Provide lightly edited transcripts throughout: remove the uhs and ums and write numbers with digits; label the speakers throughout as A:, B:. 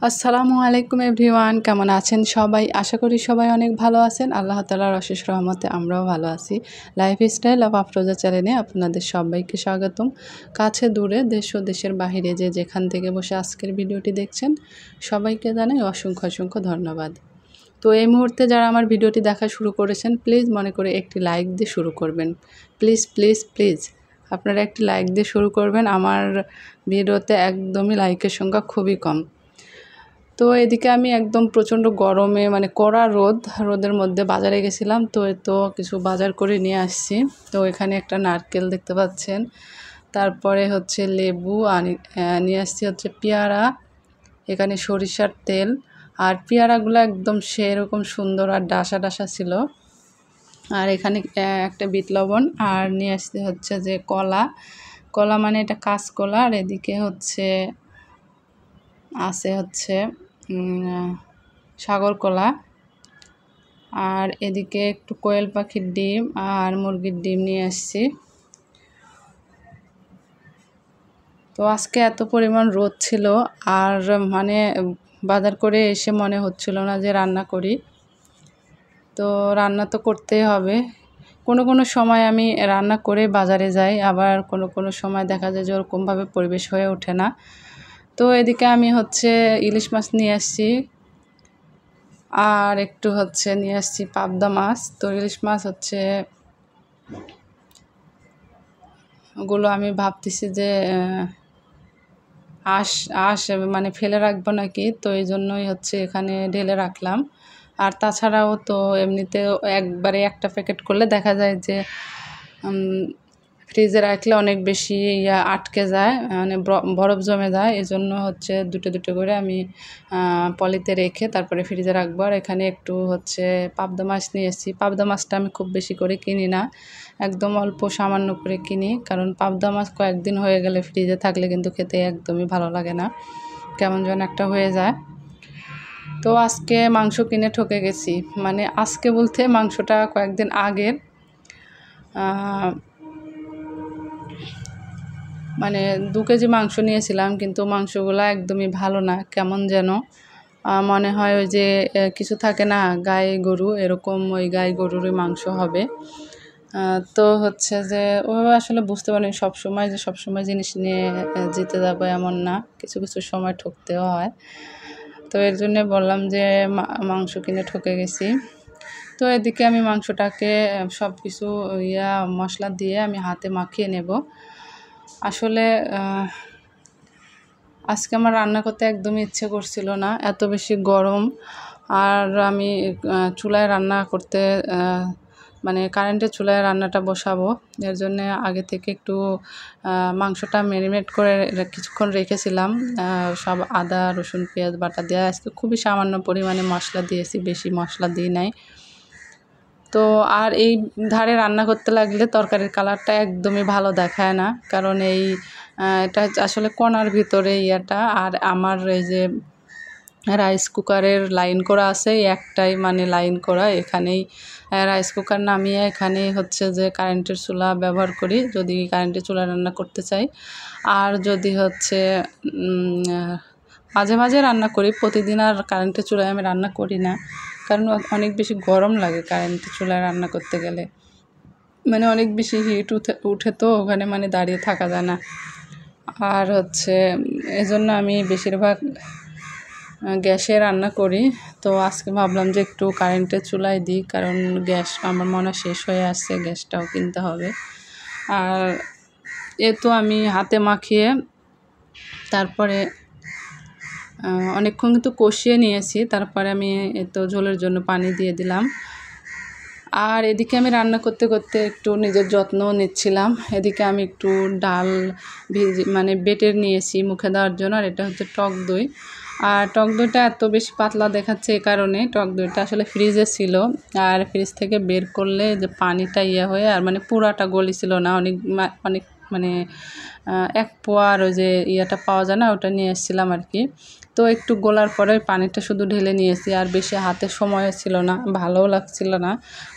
A: আসসালামু আলাইকুম এভরিওয়ান, কেমন আছেন সবাই? আশা করি সবাই অনেক ভালো আছেন। আল্লাহ তাআলার অশেষ রহমতে আমরাও ভালো আছি। লাইফস্টাইল অফ আফরোজা চ্যানেলে আপনাদের সবাইকে স্বাগতম। কাছে দূরে দেশ ও দেশের বাহিরে যে যেখান থেকে বসে আজকের ভিডিওটি দেখছেন সবাইকে জানাই অসংখ্য অসংখ্য ধন্যবাদ। তো এই মুহূর্তে যারা আমার ভিডিওটি দেখা শুরু করেছেন প্লিজ মনে করে একটি লাইক দিয়ে শুরু করবেন। প্লিজ প্লিজ প্লিজ আপনারা একটি লাইক দিয়ে শুরু করবেন। আমার ভিডিওতে একদমই লাইকের সংখ্যা খুবই কম। তো এদিকে আমি একদম প্রচণ্ড গরমে কড়া রোদের মধ্যে বাজারে গেছিলাম। তো কিছু বাজার করে নিয়ে আসছি। তো এখানে একটা নারকেল দেখতে পাচ্ছেন, তারপরে হচ্ছে লেবু নিয়ে আসছি, হচ্ছে পেয়ারা, এখানে সরিষার তেল। আর পেয়ারাগুলো একদম সেরকম সুন্দর আর ডাসা ডাসা ছিল। আর এখানে একটা বিট লবণ আর নিয়ে আসছি হচ্ছে যে কলা মানে এটা কাঁচকলা। আর এদিকে হচ্ছে সাগর কলা। আর এদিকে একটু কোয়েল পাখির ডিম আর মুরগির ডিম নিয়ে আসছি। তো আজকে এত পরিমাণ রোদ ছিল আর বাজার করে এসে মনে হচ্ছিল না যে রান্না করি। তো রান্না তো করতেই হবে। কোনো সময় আমি রান্না করে বাজারে যাই, আবার কোনো সময় দেখা যায় যে ওরকমভাবে পরিবেশ হয়ে ওঠে না। তো এদিকে আমি ইলিশ মাছ নিয়ে আসছি আর একটু নিয়ে আসছি পাবদা মাছ। তো ইলিশ মাছ ওগুলো আমি ভাবতেছি যে আঁশ ফেলে রাখবো নাকি, তো এই জন্যই এখানে ঢেলে রাখলাম। আর তাছাড়াও তো এমনিতেও একবারে একটা প্যাকেট করলে দেখা যায় যে ফ্রিজে রাখলে অনেক বেশি আটকে যায়, বরফ জমে যায়। এই জন্য দুটো দুটো করে আমি পলিতে রেখে তারপরে ফ্রিজে রাখবো। আর এখানে একটু পাবদা মাছ নিয়ে এসেছি। পাবদা মাছটা আমি খুব বেশি করে কিনি না, একদম অল্প সামান্য করে কিনি, কারণ পাবদা মাছ কয়েকদিন হয়ে গেলে ফ্রিজে থাকলে কিন্তু খেতে একদমই ভালো লাগে না, কেমন যেন একটা হয়ে যায়। তো আজকে মাংস কিনে ঠকে গেছি। আজকে বলতে মাংসটা কয়েকদিন আগের। 2 কেজি মাংস নিয়েছিলাম, কিন্তু মাংসগুলো একদমই ভালো না, কেমন যেন মনে হয় ওই যে কিছু থাকে না গাই গরু, এরকম ওই গাই গরুরই মাংস হবে। তো যে ওভাবে আসলে বুঝতে পারিনি সবসময় জিনিস নিয়ে জিতে যাবো এমন না, কিছু কিছু সময় ঠকতেও হয়। তো এর জন্যে বললাম যে মাংস কিনে ঠকে গেছি। তো এদিকে আমি মাংসটাকে সব কিছু মশলা দিয়ে আমি হাতে মাখিয়ে নেব। আসলে আজকে আমার রান্না করতে একদমই ইচ্ছে করছিল না, এত বেশি গরম। আর আমি চুলায় রান্না করতে কারেন্টের চুলায় রান্নাটা বসাবো। এর জন্যে আগে থেকে একটু মাংসটা ম্যারিনেট করে কিছুক্ষণ রেখেছিলাম। সব আদা রসুন পেঁয়াজ বাটা দেওয়া, আজকে খুবই সামান্য পরিমাণে মশলা দিয়েছি, বেশি মশলা দিই নাই। তো আর এই ধারে রান্না করতে লাগলে তরকারির কালারটা একদমই ভালো দেখায় না, কারণ এটা আসলে কোণার ভিতরে আর আমার এই যে রাইস কুকারের লাইন করা আছে, একটাই লাইন করা, এখানেই রাইস কুকার নামিয়ে এখানে যে কারেন্টের চুলা ব্যবহার করি যদি কারেন্টের চুলা রান্না করতে চাই। আর যদি মাঝে মাঝে রান্না করি, প্রতিদিন আর কারেন্টের চুলায় আমি রান্না করি না, কারণ অনেক বেশি গরম লাগে কারেন্টের চুলায় রান্না করতে গেলে। অনেক বেশি হিট উঠে তো ওখানে দাঁড়িয়ে থাকা যায় না। আর এজন্য আমি বেশিরভাগ গ্যাসে রান্না করি। তো আজকে ভাবলাম যে একটু কারেন্টের চুলায় দিই, কারণ গ্যাস আমার মনে শেষ হয়ে আসছে, গ্যাসটাও কিনতে হবে। আর তো আমি হাতে মাখিয়ে তারপরে অনেকক্ষণ কিন্তু কষিয়ে নিয়েছি, তারপরে আমি ঝোলের জন্য পানি দিয়ে দিলাম। আর এদিকে আমি রান্না করতে করতে একটু নিজের যত্নও নিচ্ছিলাম। এদিকে আমি একটু ডাল বেটে নিয়েছি মুখে দেওয়ার জন্য। আর এটা টক দই। আর টক দইটা এত বেশি পাতলা দেখাচ্ছে এই কারণে, টক দইটা আসলে ফ্রিজে ছিল, আর ফ্রিজ থেকে বের করলে যে পানিটা হয়ে আর পুরাটা গলিছিল না, অনেক 1 পোয়ার ওই যে পাওয়া যায় না, ওটা নিয়ে এসেছিলাম আর কি। তো একটু গলার পরে পানিটা শুধু ঢেলে নিয়েছি, আর বেশি হাতে সময় ছিল না, ভালোও লাগছিল না।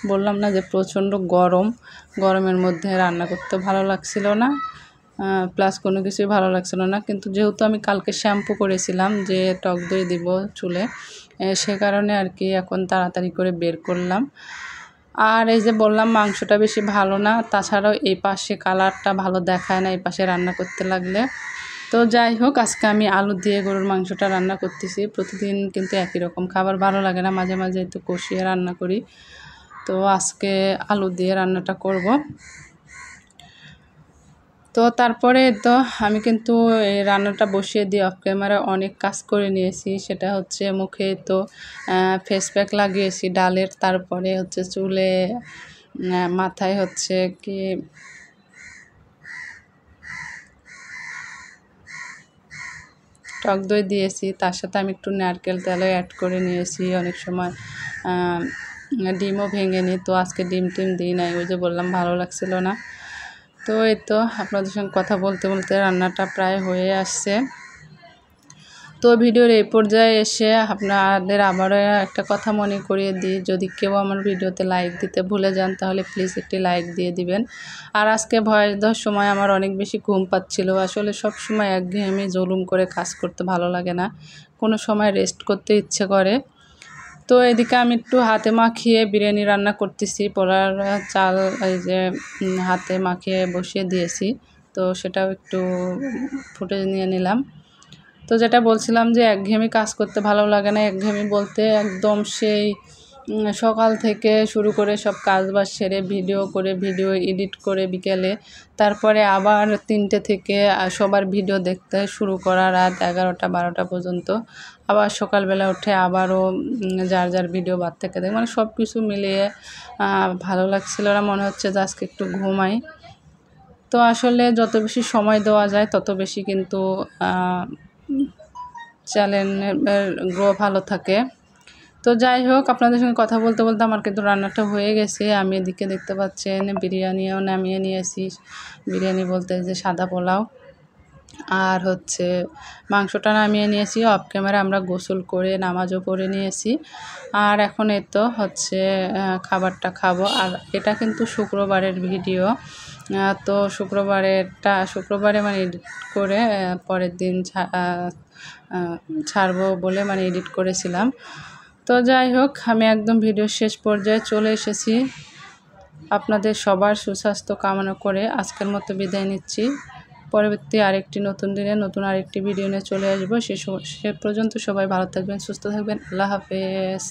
A: বললাম না যে প্রচণ্ড গরমের মধ্যে রান্না করতে ভালো লাগছিল না। প্লাস কোনো কিছুই ভালো লাগছিল না। কিন্তু যেহেতু আমি কালকে শ্যাম্পু করেছিলাম যে টক দই দিব চুলে, সে কারণে আর কি এখন তাড়াতাড়ি করে বের করলাম। আর এই যে বললাম মাংসটা বেশি ভালো না, তাছাড়াও এই পাশে কালারটা ভালো দেখায় না এই পাশে রান্না করতে লাগলে। তো যাই হোক, আজকে আমি আলু দিয়ে গরুর মাংসটা রান্না করতেছি। প্রতিদিন কিন্তু একই রকম খাবার ভালো লাগে না, মাঝে মাঝে একটু কষিয়ে রান্না করি। তো আজকে আলু দিয়ে রান্নাটা করব। তো তারপরে তো আমি কিন্তু এই রান্নাটা বসিয়ে দিয়ে অফ ক্যামেরা অনেক কাজ করে নিয়েছি। সেটা হচ্ছে মুখে তো ফেস প্যাক লাগিয়েছি ডালের, তারপরে হচ্ছে চুলে মাথায় হচ্ছে কি টক দই দিয়েছি, তার সাথে আমি একটু নারকেল তেলও অ্যাড করে নিয়েছি। অনেক সময় ডিমও ভেঙে নিই, তো আজকে ডিম টিম দিই নাই, ওই যে বললাম ভালো লাগছিল না। তো এই তো আপনাদের সঙ্গে কথা বলতে বলতে রান্নাটা প্রায় হয়ে আসছে। তো ভিডিওর এই পর্যায়ে এসে আপনাদের আবারও একটা কথা মনে করিয়ে দিই, যদি কেউ আমার ভিডিওতে লাইক দিতে ভুলে যান তাহলে প্লিজ একটি লাইক দিয়ে দিবেন। আর আজকে ভয়েস দেওয়ার সময় আমার অনেক বেশি ঘুম পাচ্ছিল। আসলে সব সময় একঘেয়েমি জুলুম করে কাজ করতে ভালো লাগে না, কোনো সময় রেস্ট করতে ইচ্ছে করে। তো এদিকে আমি একটু হাতে মাখিয়ে বিরিয়ানি রান্না করতেছি। পোলার চাল এই যে হাতে মাখিয়ে বসিয়ে দিয়েছি, তো সেটাও একটু ফুটেজ নিয়ে নিলাম। তো যেটা বলছিলাম যে একঘেয়েমি কাজ করতে ভালো লাগে না। একঘেয়েমি বলতে একদম সেই সকাল থেকে শুরু করে সব কাজবাজ সেরে ভিডিও এডিট করে বিকেলে, তারপরে আবার 3টে থেকে সবার ভিডিও দেখতে শুরু করা রাত 11টা 12টা পর্যন্ত, আবার সকালবেলা উঠে আবারও যার যার ভিডিও বাদ থেকে দেয়, মানে সব কিছু মিলিয়ে ভালো লাগছিল না, মনে হচ্ছে যে আজকে একটু ঘুমাই। তো আসলে যত বেশি সময় দেওয়া যায় তত বেশি কিন্তু চ্যানেলের গ্রো ভালো থাকে। তো যাই হোক, আপনাদের সঙ্গে কথা বলতে বলতে আমার কিন্তু রান্নাটা হয়ে গেছে। আমি এদিকে দেখতে পাচ্ছেন বিরিয়ানিও নামিয়ে নিয়েছি। বিরিয়ানি বলতে যে সাদা পোলাও, আর হচ্ছে মাংসটা নামিয়ে নিয়েছি। অফ ক্যামেরা আমরা গোসল করে নামাজও পড়ে নিয়েছি। আর এখন এই তো হচ্ছে খাবারটা খাবো। আর এটা কিন্তু শুক্রবারের ভিডিও। তো শুক্রবারে মানে এডিট করে পরের দিন ছাড়বো বলে মানে এডিট করেছিলাম। তো যাই হোক, আমি একদম ভিডিওর শেষ পর্যায়ে চলে এসেছি। আপনাদের সবার সুস্বাস্থ্য কামনা করে আজকের মতো বিদায় নিচ্ছি। পরবর্তী আরেকটি নতুন দিনে নতুন আরেকটি ভিডিও নিয়ে চলে আসবো। সে পর্যন্ত সবাই ভালো থাকবেন, সুস্থ থাকবেন। আল্লাহ হাফেজ।